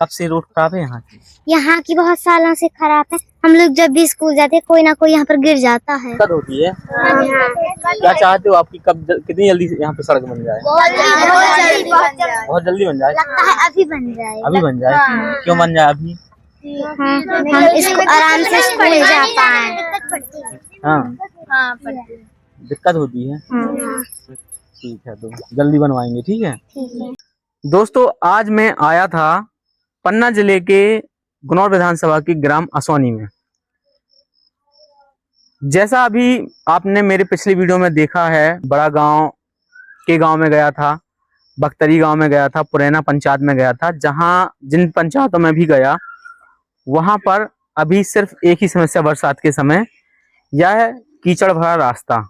कब से रोड खराब है यहाँ की? यहाँ की बहुत सालों से खराब है। हम लोग जब भी स्कूल जाते हैं कोई ना कोई यहाँ पर गिर जाता है। दिक्कत होती है। क्या चाहते हो आपकी कब कितनी जल्दी यहाँ पे सड़क बन जाए? बहुत जल्दी बन जाए। लगता है अभी बन जाए। अभी बन जाए? क्यों बन जाए अभी? हम इसको आराम से स्कूल जा पाए। हाँ दिक्कत होती है। ठीक है तो जल्दी बनवाएंगे। ठीक है दोस्तों, आज मैं आया था पन्ना जिले के गुनौर विधानसभा की ग्राम असौनी में। जैसा अभी आपने मेरे पिछली वीडियो में देखा है, बड़ा गांव के गांव में गया था, बख्तरी गांव में गया था, पुरैना पंचायत में गया था। जहां जिन पंचायतों में भी गया वहां पर अभी सिर्फ एक ही समस्या बरसात के समय, यह कीचड़ भरा रास्ता।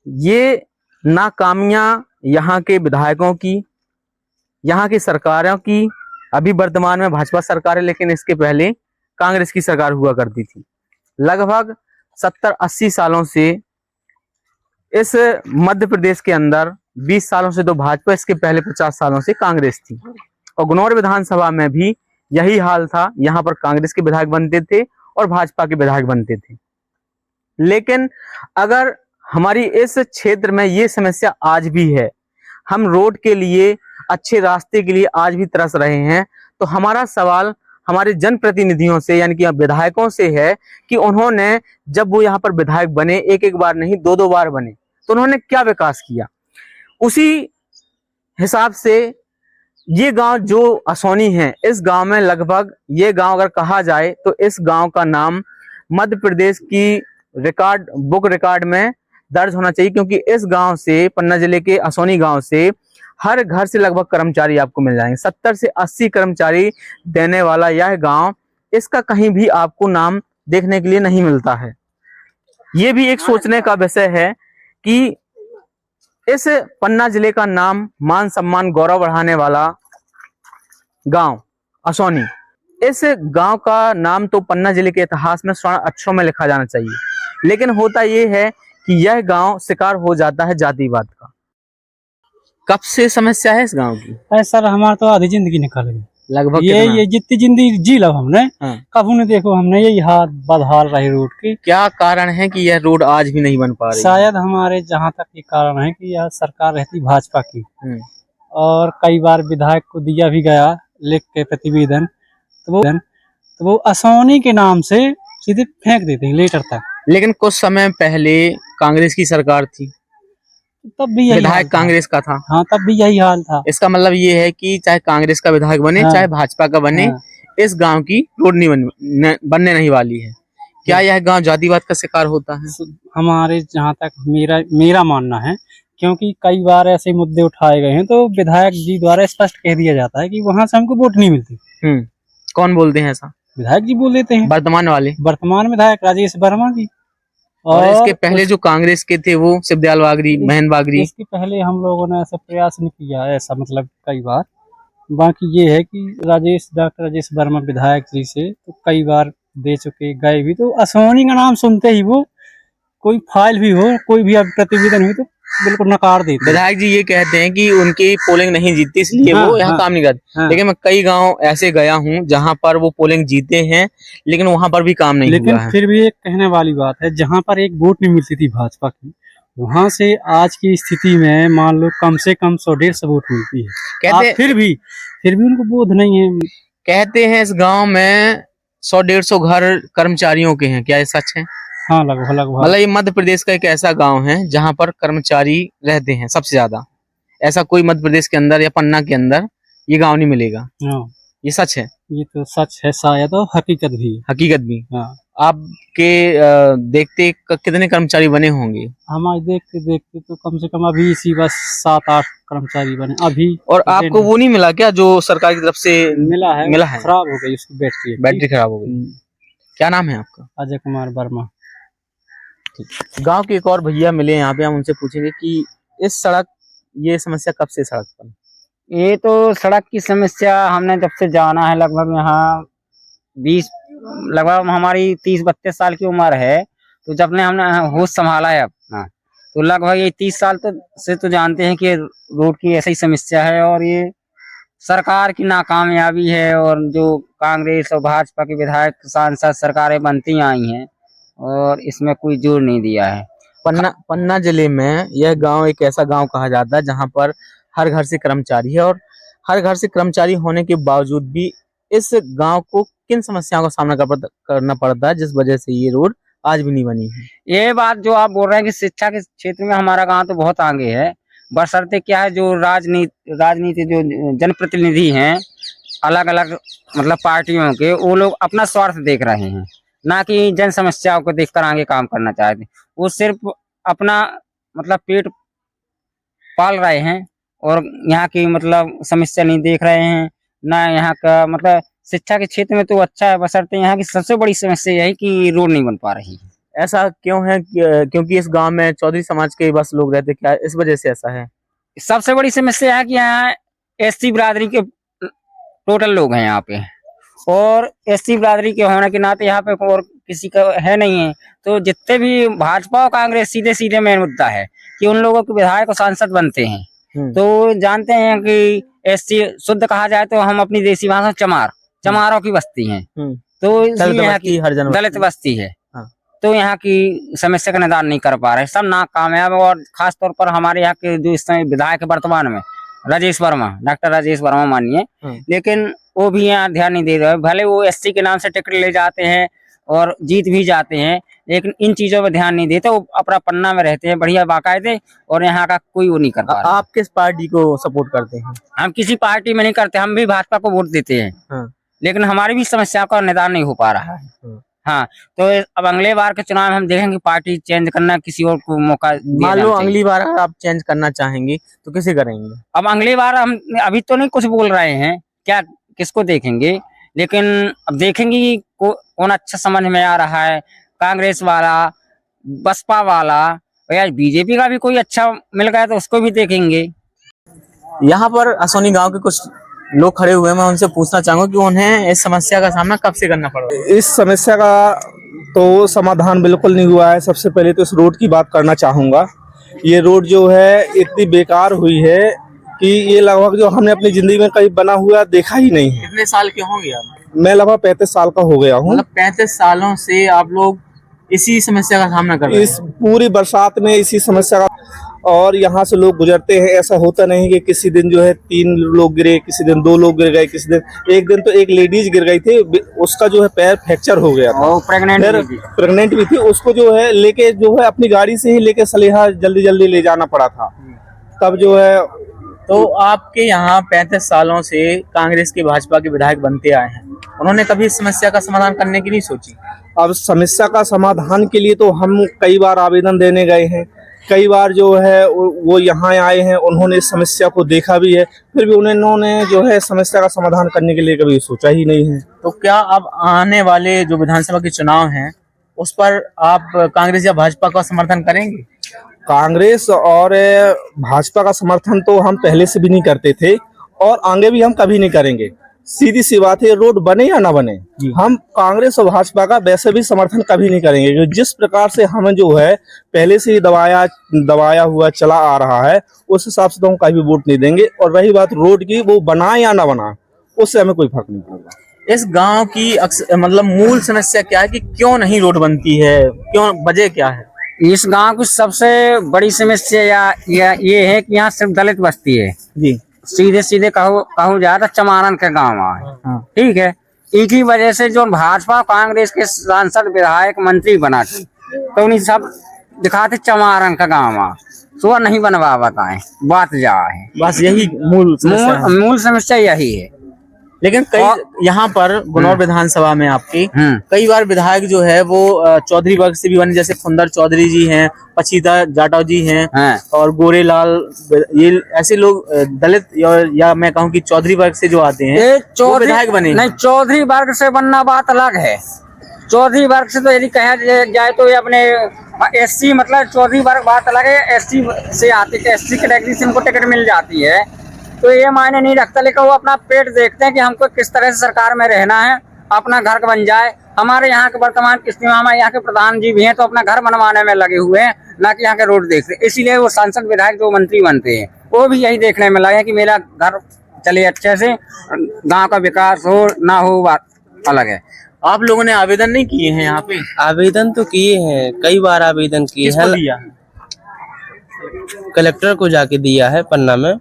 ये नाकामियां यहाँ के विधायकों की, यहाँ की सरकारों की। अभी वर्तमान में भाजपा सरकार है, लेकिन इसके पहले कांग्रेस की सरकार हुआ करती थी। लगभग 70-80 सालों से इस मध्य प्रदेश के अंदर 20 सालों से तो भाजपा, इसके पहले 50 सालों से कांग्रेस थी। और गुनौर विधानसभा में भी यही हाल था। यहाँ पर कांग्रेस के विधायक बनते थे और भाजपा के विधायक बनते थे। लेकिन अगर हमारी इस क्षेत्र में ये समस्या आज भी है, हम रोड के लिए, अच्छे रास्ते के लिए आज भी तरस रहे हैं, तो हमारा सवाल हमारे जनप्रतिनिधियों से यानी कि विधायकों से है कि उन्होंने जब वो यहाँ पर विधायक बने, एक एक बार नहीं 2-2 बार बने, तो उन्होंने क्या विकास किया। उसी हिसाब से ये गांव जो असौनी है, इस गांव में लगभग, ये गांव अगर कहा जाए तो इस गांव का नाम मध्य प्रदेश की बुक रिकॉर्ड में दर्ज होना चाहिए, क्योंकि इस गांव से, पन्ना जिले के असौनी गांव से हर घर से लगभग कर्मचारी आपको मिल जाएंगे। 70 से 80 कर्मचारी देने वाला यह गांव, इसका कहीं भी आपको नाम देखने के लिए नहीं मिलता है। ये भी एक सोचने का विषय है कि इस पन्ना जिले का नाम, मान सम्मान, गौरव बढ़ाने वाला गांव असौनी, इस गांव का नाम तो पन्ना जिले के इतिहास में स्वर्ण अक्षरों में लिखा जाना चाहिए। लेकिन होता यह है कि यह गांव शिकार हो जाता है जातिवाद का। कब से समस्या है इस गांव की? सर हमारा तो आधी जिंदगी निकल गई लगभग ये जितनी जिंदगी जी लो हमने। कब ने देखो हमने यही हाथ बदहाल रही रोड की। क्या कारण है कि यह रोड आज भी नहीं बन पा रही? शायद हमारे जहाँ तक ये कारण है कि यह सरकार रहती भाजपा की, और कई बार विधायक को दिया भी गया लिख के प्रतिवेदन, तो वो असौनी के नाम से सीधे फेंक देते हैं लेटर तक। लेकिन कुछ समय पहले कांग्रेस की सरकार थी, तब भी यही विधायक कांग्रेस का था। हाँ, तब भी यही हाल था। इसका मतलब ये है कि चाहे कांग्रेस का विधायक बने, चाहे भाजपा का बने, इस गांव की रोड नहीं बनने नहीं वाली है। क्या यह गांव जातिवाद का शिकार होता है? हमारे जहाँ तक मेरा मानना है, क्योंकि कई बार ऐसे मुद्दे उठाए गए हैं तो विधायक जी द्वारा स्पष्ट कह दिया जाता है कि वहाँ से हमको वोट नहीं मिलती। कौन बोलते हैं ऐसा? विधायक जी बोल देते हैं। वर्तमान विधायक राजेश वर्मा जी। और इसके पहले जो कांग्रेस के थे वो शिवदयाल बागरी, महेंद्र बागरी। इसके पहले हम लोगों ने ऐसा प्रयास नहीं किया ऐसा, मतलब कई बार। बाकी ये है कि डॉक्टर राजेश वर्मा विधायक जी से तो कई बार दे चुके, गए भी। तो असौनी का नाम सुनते ही वो कोई फाइल भी हो, कोई भी प्रतिवेदन हुई तो बिल्कुल नकार देते। विधायक जी ये कहते हैं कि उनकी पोलिंग नहीं जीतती, इसलिए वो यहाँ काम नहीं करते। लेकिन मैं कई गांव ऐसे गया हूँ जहाँ पर वो पोलिंग जीते हैं, लेकिन वहां पर भी काम नहीं हुआ है। फिर भी एक कहने वाली बात है, जहाँ पर एक वोट नहीं मिलती थी भाजपा की, वहां से आज की स्थिति में मान लो कम से कम 100-150 वोट मिलती है। कहते फिर भी उनको बोध नहीं है। कहते हैं इस गाँव में 100-150 घर कर्मचारियों के हैं। क्या ये सच है? हाँ, लगभग। मतलब ये मध्य प्रदेश का एक ऐसा गांव है जहां पर कर्मचारी रहते हैं सबसे ज्यादा। ऐसा कोई मध्य प्रदेश के अंदर या पन्ना के अंदर ये गांव नहीं मिलेगा। ये सच है? ये तो सच है, शायद और हकीकत भी। हाँ। आपके देखते कितने कर्मचारी बने होंगे? हमारे देखते तो कम से कम अभी इसी बस 7-8 कर्मचारी बने अभी। और आपको वो नहीं मिला क्या जो सरकार की तरफ से मिला है? खराब हो गई उसकी बैटरी खराब हो गई। क्या नाम है आपका? अजय कुमार वर्मा। गांव के एक और भैया मिले यहाँ पे, हम उनसे पूछेंगे कि इस सड़क, ये समस्या कब से सड़क पर? ये तो सड़क की समस्या हमने जब से जाना है, लगभग यहाँ 20, लगभग हमारी 30-32 साल की उम्र है, तो जब ने हमने होश संभाला है अपना, तो लगभग ये 30 साल से तो जानते हैं कि रोड की ऐसी समस्या है। और ये सरकार की नाकामयाबी है और जो कांग्रेस और भाजपा के विधायक सांसद सरकारें बनती आई हैं और इसमें कोई जोर नहीं दिया है। पन्ना जिले में यह गांव एक ऐसा गांव कहा जाता है जहां पर हर घर से कर्मचारी है, और हर घर से कर्मचारी होने के बावजूद भी इस गांव को किन समस्याओं का सामना करना पड़ता है, जिस वजह से ये रोड आज भी नहीं बनी है। ये बात जो आप बोल रहे हैं कि शिक्षा के क्षेत्र में हमारा गांव तो बहुत आगे है, बशर्ते क्या है जो राजनीति जो जनप्रतिनिधि हैं अलग अलग मतलब पार्टियों के, वो लोग अपना स्वार्थ देख रहे हैं, ना कि जन समस्याओं को देखकर आगे काम करना चाहते। वो सिर्फ अपना मतलब पेट पाल रहे हैं और यहाँ की मतलब समस्या नहीं देख रहे हैं, ना यहाँ का मतलब शिक्षा के क्षेत्र में तो अच्छा है, बशर्ते यहाँ की सबसे बड़ी समस्या यही कि रोड नहीं बन पा रही है। ऐसा क्यों है? क्योंकि इस गांव में चौधरी समाज के बस लोग रहते, क्या इस वजह से ऐसा है? सबसे बड़ी समस्या है कि यहाँ एससी बिरादरी के टोटल लोग हैं यहाँ पे, और एससी बिरादरी के होने के नाते यहाँ पे और किसी का है नहीं है। तो जितने भी भाजपा और कांग्रेस सीधे सीधे मेन मुद्दा है कि उन लोगों के विधायक और सांसद बनते हैं। तो जानते हैं कि एससी शुद्ध कहा जाए तो हम अपनी देसी भाषा चमारों की बस्ती है, तो यहाँ की दलित बस्ती है। तो यहाँ की समस्या का निदान नहीं कर पा रहे, सब नाकामयाब। और खास तौर पर हमारे यहाँ के जो इस समय विधायक वर्तमान में राजेश वर्मा, डॉक्टर राजेश वर्मा मानिए, लेकिन वो भी यहाँ ध्यान नहीं दे रहे। भले वो एससी के नाम से टिकट ले जाते हैं और जीत भी जाते हैं, लेकिन इन चीजों पर ध्यान नहीं देते। वो अपना पन्ना में रहते हैं बढ़िया बाकायदे, और यहाँ का कोई वो नहीं कर पा रहा। आप किस पार्टी को सपोर्ट करते हैं? हम किसी पार्टी में नहीं करते, हम भी भाजपा को वोट देते हैं, लेकिन हमारी भी समस्या का निदान नहीं हो पा रहा है। हाँ, तो अब अगले बार के चुनाव में हम देखेंगे पार्टी चेंज करना, किसी और को मौका। मान लो अगली बार अगर आप चेंज करना चाहेंगे तो किसे करेंगे? अब अगली बार हम अभी तो नहीं कुछ बोल रहे हैं, क्या किसको देखेंगे, लेकिन अब देखेंगे कि कौन अच्छा समझ में आ रहा है, कांग्रेस वाला, बसपा वाला, या बीजेपी का भी कोई अच्छा मिल गया तो उसको भी देखेंगे। यहाँ पर असोनी गांव के कुछ लोग खड़े हुए हैं, मैं उनसे पूछना चाहूंगा कि उन्हें इस समस्या का सामना कब से करना पड़ रहा है। इस समस्या का तो समाधान बिल्कुल नहीं हुआ है। सबसे पहले तो इस रोड की बात करना चाहूंगा। ये रोड जो है इतनी बेकार हुई है कि ये लगभग जो हमने अपनी जिंदगी में कहीं बना हुआ देखा ही नहीं है। कितने साल के होंगे आप? मैं लगभग 35 साल का हो गया हूँ। मतलब 35 सालों से आप लोग इसी समस्या का सामना कर रहे हैं? इस पूरी बरसात में इसी समस्या का, और यहाँ से लोग गुजरते हैं। ऐसा होता नहीं कि किसी दिन जो है 3 लोग गिरे, किसी दिन 2 लोग गिर गए, किसी दिन एक दिन तो एक लेडीज गिर गई थी, उसका जो है पैर फ्रैक्चर हो गया था, प्रेग्नेंट भी थी। उसको जो है लेके जो है अपनी गाड़ी से ही लेके सलेहा जल्दी जल्दी ले जाना पड़ा था। तब जो है तो आपके यहाँ 35 सालों से कांग्रेस के भाजपा के विधायक बनते आए हैं, उन्होंने कभी इस समस्या का समाधान करने की नहीं सोची? अब समस्या का समाधान के लिए तो हम कई बार आवेदन देने गए हैं, कई बार जो है वो यहाँ आए हैं, उन्होंने इस समस्या को देखा भी है, फिर भी उन्होंने जो है समस्या का समाधान करने के लिए कभी सोचा ही नहीं है। तो क्या अब आने वाले जो विधानसभा के चुनाव हैं उस पर आप कांग्रेस या भाजपा का समर्थन करेंगे? कांग्रेस और भाजपा का समर्थन तो हम पहले से भी नहीं करते थे और आगे भी हम कभी नहीं करेंगे। सीधी सी बात है, रोड बने या ना बने, हम कांग्रेस और भाजपा का वैसे भी समर्थन कभी नहीं करेंगे। क्योंकि जिस प्रकार से हमें जो है पहले से ही दबाया हुआ चला आ रहा है, उस हिसाब से तो हम कभी वोट नहीं देंगे। और रही बात रोड की, वो बनाए या ना बनाए, उससे हमें कोई फर्क नहीं पड़ेगा। इस गांव की मतलब मूल समस्या क्या है कि क्यों नहीं रोड बनती है, क्यों, वजह क्या है? इस गांव की सबसे बड़ी समस्या या ये है कि यहाँ सिर्फ दलित बस्ती है जी। सीधे सीधे कहूँ जाए तो चमारन का गांव है, ठीक है। एक ही वजह से जो भाजपा कांग्रेस के सांसद विधायक मंत्री बना थे, तो उन्हें सब दिखाते चमारन का गांव है, तो नहीं बनवा बताए बात जा है। बस यही मूल समस्या यही है। लेकिन कई यहाँ पर गुनौर विधानसभा में आपकी कई बार विधायक जो है वो चौधरी वर्ग से भी बने, जैसे फुंदर चौधरी जी हैं, पचीता जाटव जी हैं और गोरेलाल, ये ऐसे लोग दलित या मैं कहूँ कि चौधरी वर्ग से जो आते हैं वो विधायक बने। नहीं, चौधरी वर्ग से बनना बात अलग है। चौधरी वर्ग से तो यदि कहा जाए तो ये अपने एससी मतलब चौधरी वर्ग बात अलग है। एससी से आते, एससी कैटेगरी से उनको टिकट मिल जाती है, तो ये मायने नहीं रखता। लेकिन वो अपना पेट देखते हैं कि हमको किस तरह से सरकार में रहना है, अपना घर बन जाए। हमारे यहाँ के वर्तमान स्थिति में हमारे यहाँ के प्रधान जी भी हैं, तो अपना घर बनवाने में लगे हुए हैं, ना कि यहाँ के रोड देखते। इसीलिए वो सांसद विधायक जो मंत्री बनते हैं वो भी यही देखने में लगे कि मेरा घर चले अच्छे से, गांव का विकास हो ना हो बात अलग है। आप लोगों ने आवेदन नहीं किए हैं यहाँ पे? आवेदन तो किए हैं, कई बार आवेदन किए किसको हैं। दिया है? कलेक्टर को जाके दिया है पन्ना में।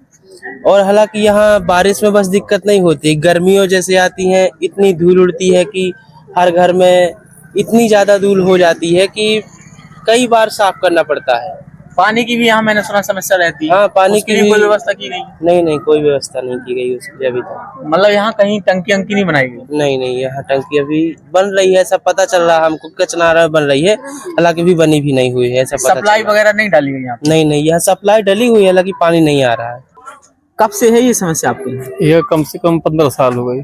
और हालांकि यहाँ बारिश में बस दिक्कत नहीं होती, गर्मियों जैसे आती है इतनी धूल उड़ती है कि हर घर में इतनी ज्यादा धूल हो जाती है कि कई बार साफ करना पड़ता है। पानी की भी यहाँ मैंने सुना समस्या रहती है। हाँ, पानी उसके की लिए भी कोई व्यवस्था की गई? नहीं, कोई व्यवस्था नहीं की गई उसके लिए अभी तक। मतलब यहाँ कहीं टंकी अंकी नहीं बनाई गई? नहीं, यहाँ टंकी अभी बन रही है, सब पता चल रहा है हमको, कचनारा बन रही है, हालांकि भी बनी भी नहीं हुई है, ऐसा पता सप्लाई चल रहा वगैरह नहीं डाली गई यहाँ पे? है। नहीं, यहाँ सप्लाई डली हुई है, हालांकि पानी नहीं आ रहा है। कब से है ये समस्या आपकी? यह कम से कम 15 साल हो गई।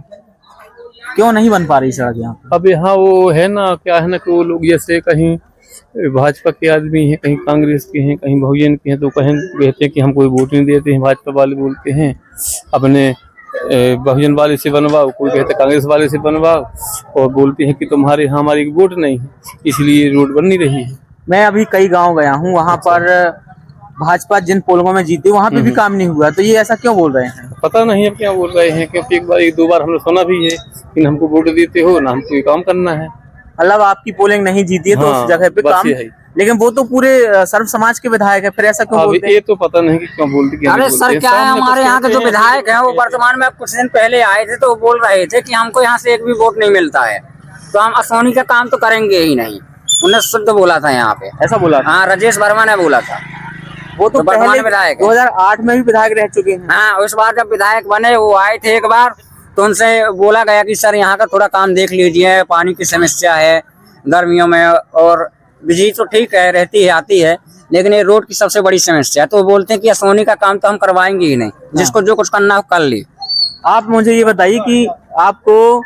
क्यों नहीं बन पा रही सड़क यहाँ पे? अब यहाँ वो है ना, क्या है ना कि वो लोग जैसे कहीं भाजपा के आदमी हैं, कहीं कांग्रेस के हैं, कहीं बहुजन के हैं, तो कहीं कहते हैं कि हम कोई वोट नहीं देते हैं। भाजपा वाले बोलते हैं अपने बहुजन वाले से बनवाओ, कोई कहते कांग्रेस वाले से बनवाओ, और बोलते हैं कि तुम्हारे यहाँ हमारी वोट नहीं है, इसलिए रोड बन नहीं रही है। मैं अभी कई गांव गया हूँ, वहाँ पर भाजपा जिन पोलों में जीती वहाँ पे भी काम नहीं हुआ, तो ये ऐसा क्यों बोल रहे हैं? पता नहीं अब क्या बोल रहे हैं, क्योंकि एक दो बार हमने सुना भी है कि हमको वोट देते हो ना, हमको ये काम करना है। मतलब आपकी पोलिंग नहीं जीती है तो हाँ, उस जगह पे बस काम, ये है। लेकिन वो तो पूरे सर्व समाज के विधायक है, फिर ऐसा क्यों अब बोलते हैं? ये तो पता नहीं कि क्यों बोलते हैं। अरे सर, क्या है, हमारे यहाँ के जो विधायक हैं वो वर्तमान में कुछ दिन पहले आए थे, तो वो बोल रहे थे कि हमको यहाँ से एक भी वोट नहीं मिलता है, तो हम असोनी का काम तो करेंगे ही नहीं। उन्होंने शुद्ध बोला था यहाँ पे, ऐसा बोला था? हाँ, राजेश वर्मा ने बोला था। वो तो वर्तमान पहले विधायक है। 2008 में भी विधायक रह चुके हैं। हाँ, उस बार जब विधायक बने वो आए थे एक बार, तो उनसे बोला गया कि सर यहाँ का थोड़ा काम देख लीजिए, पानी की समस्या है गर्मियों में, और बिजली तो ठीक है रहती है आती है, लेकिन ये रोड की सबसे बड़ी समस्या है। तो वो बोलते हैं कि असोनी का काम तो हम करवाएंगे ही नहीं, जिसको जो कुछ करना हो कर ली। आप मुझे ये बताइए कि आपको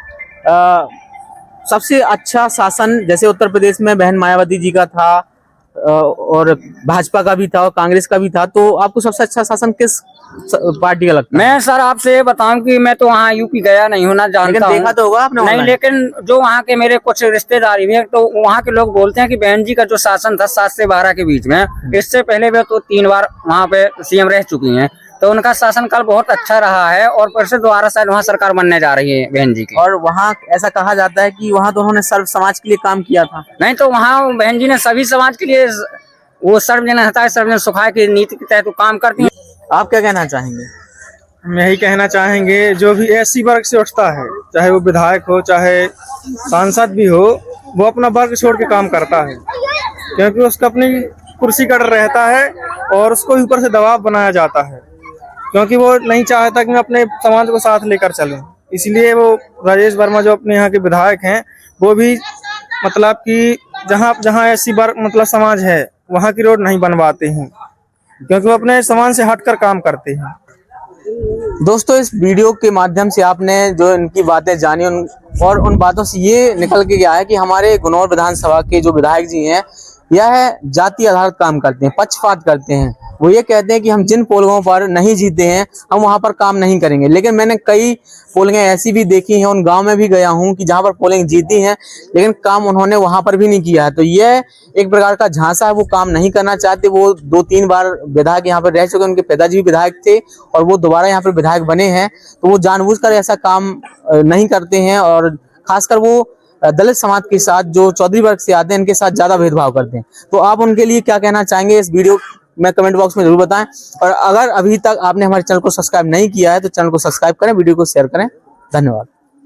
सबसे अच्छा शासन, जैसे उत्तर प्रदेश में बहन मायावती जी का था और भाजपा का भी था और कांग्रेस का भी था, तो आपको सबसे अच्छा शासन किस पार्टी का लगता है? मैं सर आपसे ये बताऊं कि मैं तो वहाँ यूपी गया नहीं हूँ, ना जानता हूँ। देखा तो होगा आपने नहीं, online? लेकिन जो वहाँ के मेरे कुछ रिश्तेदारी भी है, तो वहाँ के लोग बोलते हैं कि बहन जी का जो शासन था 7 से 12 के बीच में, इससे पहले वे तो 3 बार वहाँ पे सीएम रह चुकी हैं, तो उनका शासनकाल बहुत अच्छा रहा है, और फिर से दोबारा शायद वहाँ सरकार बनने जा रही है बहन जी की। और वहाँ ऐसा कहा जाता है कि वहाँ तो उन्होंने सर्व समाज के लिए काम किया था। नहीं, तो वहाँ बहन जी ने सभी समाज के लिए वो सर्वजन हिताय सर्वजन सुखाय की नीति के तहत काम करती हैं। आप क्या कहना चाहेंगे? हम यही कहना चाहेंगे, जो भी एससी वर्ग से उठता है, चाहे वो विधायक हो चाहे सांसद भी हो, वो अपना वर्ग छोड़ के काम करता है, क्योंकि उसका अपनी कुर्सी का डर रहता है और उसको ऊपर से दबाव बनाया जाता है, क्योंकि वो नहीं चाहता कि मैं अपने समाज को साथ लेकर चलूं। इसलिए वो राजेश वर्मा जो अपने यहाँ के विधायक हैं, वो भी मतलब कि जहाँ जहाँ एससी वर्ग मतलब समाज है वहाँ की रोड नहीं बनवाते हैं, क्योंकि वो अपने समाज से हटकर काम करते हैं। दोस्तों, इस वीडियो के माध्यम से आपने जो इनकी बातें जानी, और उन बातों से ये निकल के गया है कि हमारे गुनौर विधानसभा के जो विधायक जी हैं, यह जाति आधारित काम करते हैं, पक्षपात करते हैं। वो ये कहते हैं कि हम जिन पोलों पर नहीं जीते हैं हम वहां पर काम नहीं करेंगे, लेकिन मैंने कई पोलिंगें ऐसी भी देखी हैं, उन गांव में भी गया हूं कि जहां पर पोलिंग जीती हैं, लेकिन काम उन्होंने वहां पर भी नहीं किया है। तो यह एक प्रकार का झांसा है, वो काम नहीं करना चाहते। वो 2-3 बार विधायक यहाँ पर रह चुके, उनके पिताजी भी विधायक थे और वो दोबारा यहाँ पर विधायक बने हैं, तो वो जानबूझकर ऐसा काम नहीं करते हैं, और खासकर वो दलित समाज के साथ, जो चौधरी वर्ग से आते हैं, इनके साथ ज्यादा भेदभाव करते हैं। तो आप उनके लिए क्या कहना चाहेंगे, इस वीडियो में कमेंट बॉक्स में जरूर बताएं। और अगर अभी तक आपने हमारे चैनल को सब्सक्राइब नहीं किया है तो चैनल को सब्सक्राइब करें, वीडियो को शेयर करें। धन्यवाद।